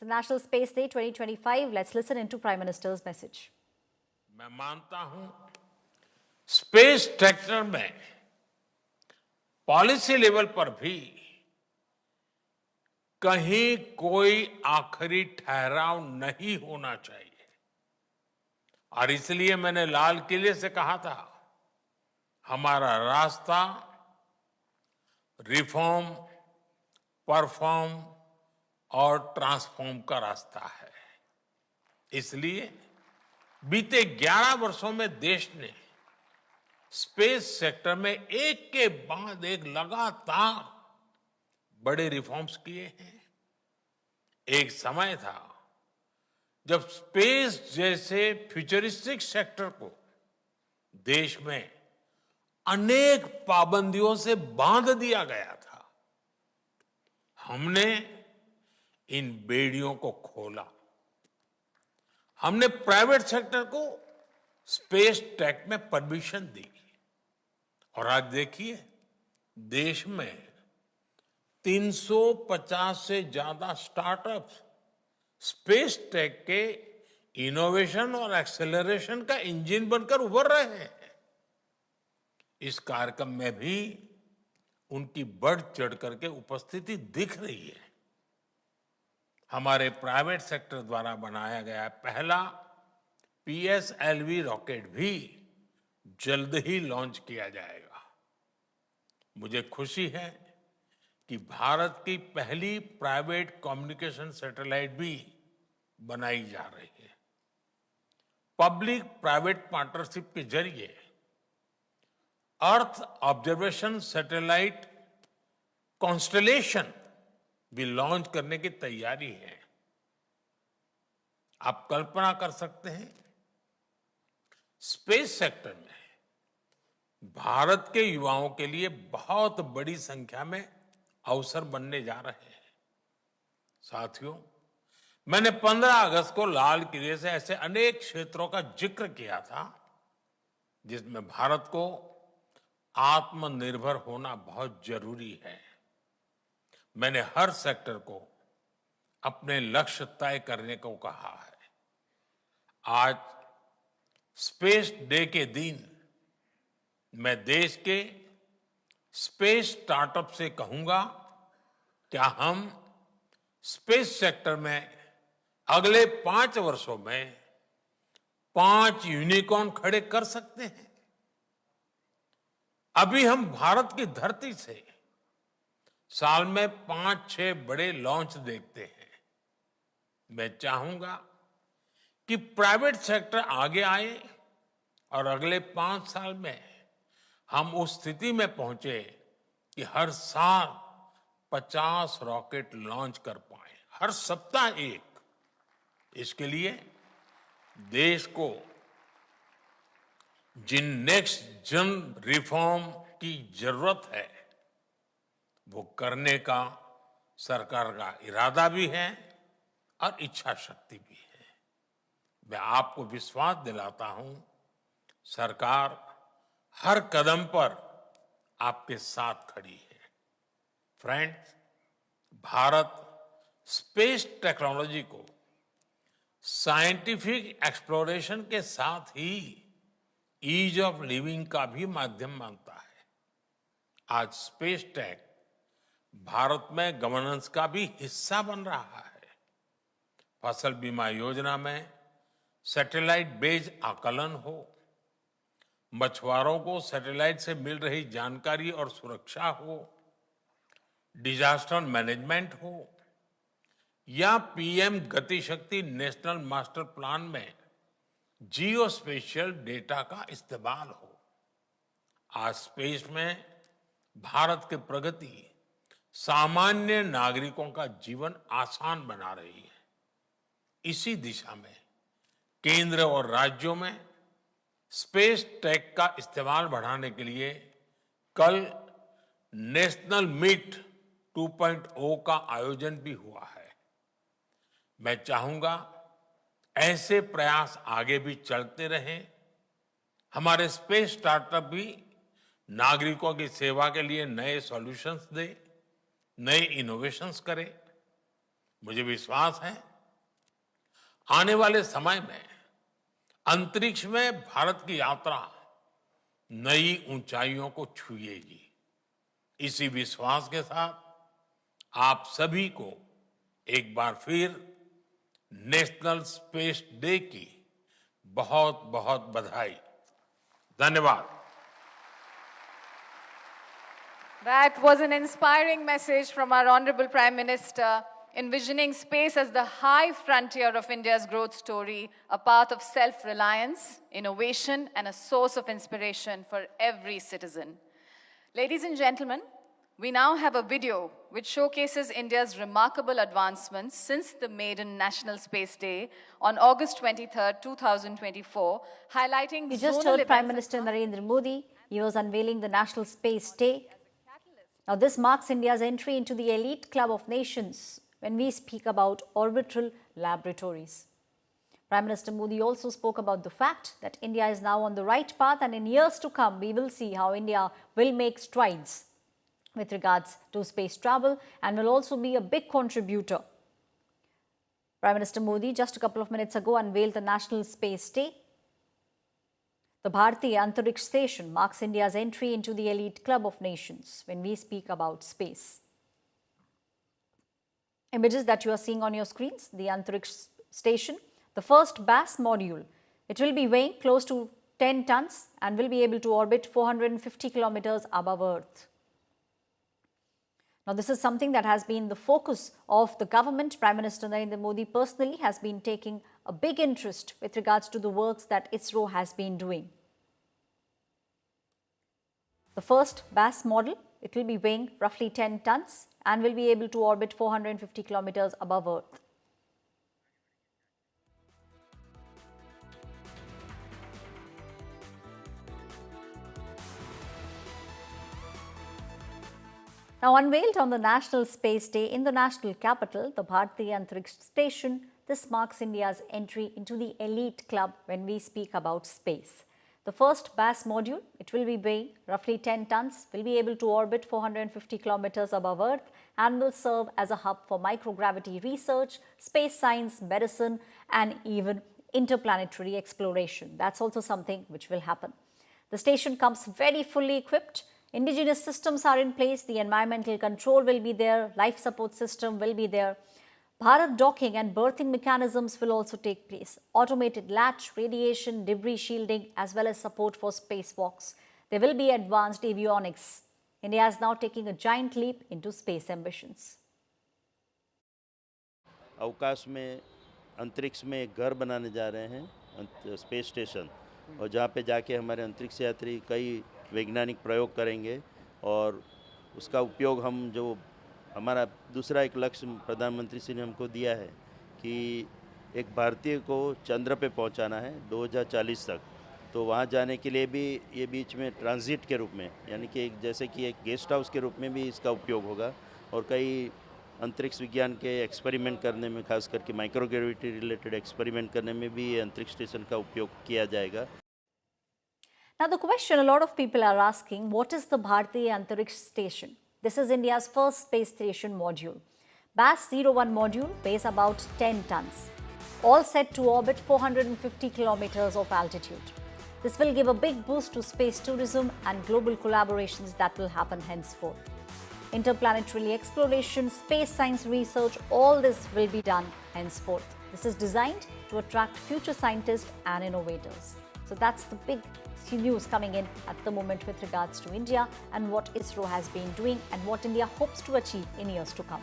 National Space Day 2025. Let's listen into Prime Minister's message. मैं मानता हूं स्पेस सेक्टर में पॉलिसी लेवल पर भी कहीं कोई आखिरी ठहराव नहीं होना चाहिए और इसलिए मैंने लाल किले से कहा था हमारा रास्ता रिफॉर्म, परफॉर्म और ट्रांसफॉर्म का रास्ता है। इसलिए बीते 11 वर्षों में देश ने स्पेस सेक्टर में एक के बाद एक लगातार बड़े रिफॉर्म्स किए हैं। एक समय था जब स्पेस जैसे फ्यूचरिस्टिक सेक्टर को देश में अनेक पाबंदियों से बांध दिया गया था। हमने इन बेड़ियों को खोला। हमने प्राइवेट सेक्टर को स्पेस टेक में परमिशन दी और आज देखिए देश में 350 से ज्यादा स्टार्टअप्स स्पेस टेक के इनोवेशन और एक्सेलरेशन का इंजन बनकर उभर रहे हैं। इस कार्यक्रम में भी उनकी बढ़ चढ़ करके उपस्थिति दिख रही है। हमारे प्राइवेट सेक्टर द्वारा बनाया गया पहला PSLV रॉकेट भी जल्द ही लॉन्च किया जाएगा। मुझे खुशी है कि भारत की पहली प्राइवेट कम्युनिकेशन सैटेलाइट भी बनाई जा रही है। पब्लिक प्राइवेट पार्टनरशिप के जरिए अर्थ ऑब्जर्वेशन सैटेलाइट कॉन्स्टलेशन भी लॉन्च करने की तैयारी है। आप कल्पना कर सकते हैं स्पेस सेक्टर में भारत के युवाओं के लिए बहुत बड़ी संख्या में अवसर बनने जा रहे हैं। साथियों, मैंने 15 अगस्त को लाल किले से ऐसे अनेक क्षेत्रों का जिक्र किया था जिसमें भारत को आत्मनिर्भर होना बहुत जरूरी है। मैंने हर सेक्टर को अपने लक्ष्य तय करने को कहा है। आज स्पेस डे के दिन मैं देश के स्पेस स्टार्टअप से कहूंगा, क्या हम स्पेस सेक्टर में अगले 5 वर्षों में 5 यूनिकॉर्न खड़े कर सकते हैं? अभी हम भारत की धरती से साल में 5-6 बड़े लॉन्च देखते हैं। मैं चाहूंगा कि प्राइवेट सेक्टर आगे आए और अगले 5 साल में हम उस स्थिति में पहुंचे कि हर साल 50 रॉकेट लॉन्च कर पाए, हर सप्ताह एक। इसके लिए देश को जिन नेक्स्ट जन रिफॉर्म की जरूरत है वो करने का सरकार का इरादा भी है और इच्छा शक्ति भी है। मैं आपको विश्वास दिलाता हूं, सरकार हर कदम पर आपके साथ खड़ी है। फ्रेंड्स, भारत स्पेस टेक्नोलॉजी को साइंटिफिक एक्सप्लोरेशन के साथ ही ईज ऑफ लिविंग का भी माध्यम मानता है। आज स्पेस टेक भारत में गवर्नेंस का भी हिस्सा बन रहा है। फसल बीमा योजना में सैटेलाइट बेस्ड आकलन हो, मछुआरों को सैटेलाइट से मिल रही जानकारी और सुरक्षा हो, डिजास्टर मैनेजमेंट हो या PM गति शक्ति नेशनल मास्टर प्लान में जियो स्पेशियल डेटा का इस्तेमाल हो। आज स्पेस में भारत की प्रगति सामान्य नागरिकों का जीवन आसान बना रही है। इसी दिशा में केंद्र और राज्यों में स्पेस टेक का इस्तेमाल बढ़ाने के लिए कल नेशनल मीट 2.0 का आयोजन भी हुआ है। मैं चाहूंगा ऐसे प्रयास आगे भी चलते रहें। हमारे स्पेस स्टार्टअप भी नागरिकों की सेवा के लिए नए सॉल्यूशंस दे, नए इनोवेशंस करे। मुझे विश्वास है आने वाले समय में अंतरिक्ष में भारत की यात्रा नई ऊंचाइयों को छुएगी। इसी विश्वास के साथ आप सभी को एक बार फिर नेशनल स्पेस डे की बहुत बहुत बधाई। धन्यवाद। That was an inspiring message from our Honorable Prime Minister, envisioning space as the high frontier of India's growth story, a path of self-reliance, innovation, and a source of inspiration for every citizen. Ladies and gentlemen, we now have a video which showcases India's remarkable advancements since the maiden National Space Day on August 23, 2024, highlighting You just zonal heard Prime events Minister Narendra Modi. He was unveiling the National Space Day. Now, this marks India's entry into the elite club of nations when we speak about orbital laboratories. Prime Minister Modi also spoke about the fact that India is now on the right path, and in years to come, we will see how India will make strides with regards to space travel and will also be a big contributor. Prime Minister Modi just a couple of minutes ago unveiled the National Space Day. The Bharatiya Antariksh Station marks India's entry into the elite club of nations when we speak about space. Images that you are seeing on your screens, the Antariksh Station, the first BAS module. It will be weighing close to 10 tons and will be able to orbit 450 kilometers above Earth. Now, this is something that has been the focus of the government. Prime Minister Narendra Modi personally has been taking a big interest with regards to the works that ISRO has been doing. The first BAS model, it will be weighing roughly 10 tons and will be able to orbit 450 kilometers above Earth. Now, unveiled on the National Space Day in the national capital, the Bharatiya Antariksh Station, this marks India's entry into the elite club when we speak about space. The first BAS module, it will be weighing roughly 10 tons, will be able to orbit 450 kilometers above Earth and will serve as a hub for microgravity research, space science, medicine, and even interplanetary exploration. That's also something which will happen. The station comes very fully equipped. Indigenous systems are in place, the environmental control will be there, life support system will be there. Bharat docking and berthing mechanisms will also take place. Automated latch, radiation, debris shielding, as well as support for spacewalks. There will be advanced avionics. India is now taking a giant leap into space ambitions. अवकाश में अंतरिक्ष में एक घर बनाने जा रहे हैं स्पेस स्टेशन, और जहाँ पे जाके हमारे अंतरिक्ष यात्री कई वैज्ञानिक प्रयोग करेंगे और उसका उपयोग हम जो हमारा दूसरा एक लक्ष्य प्रधानमंत्री जी ने हमको दिया है कि एक भारतीय को चंद्र पे पहुंचाना है 2040 तक, तो वहाँ जाने के लिए भी ये बीच में ट्रांजिट के रूप में, यानी कि जैसे कि एक गेस्ट हाउस के रूप में भी इसका उपयोग होगा और कई अंतरिक्ष विज्ञान के एक्सपेरिमेंट करने में, खास करके माइक्रोग्रेविटी रिलेटेड एक्सपेरिमेंट करने में भी ये अंतरिक्ष स्टेशन का उपयोग किया जाएगा. Now, the question a lot of people are asking, what is the Bharatiya Antariksh Station? This is India's first space station module. BAS-01 module weighs about 10 tons, all set to orbit 450 kilometers of altitude. This will give a big boost to space tourism and global collaborations that will happen henceforth. Interplanetary exploration, space science research, all this will be done henceforth. This is designed to attract future scientists and innovators. So that's the big news coming in at the moment with regards to India and what ISRO has been doing and what India hopes to achieve in years to come.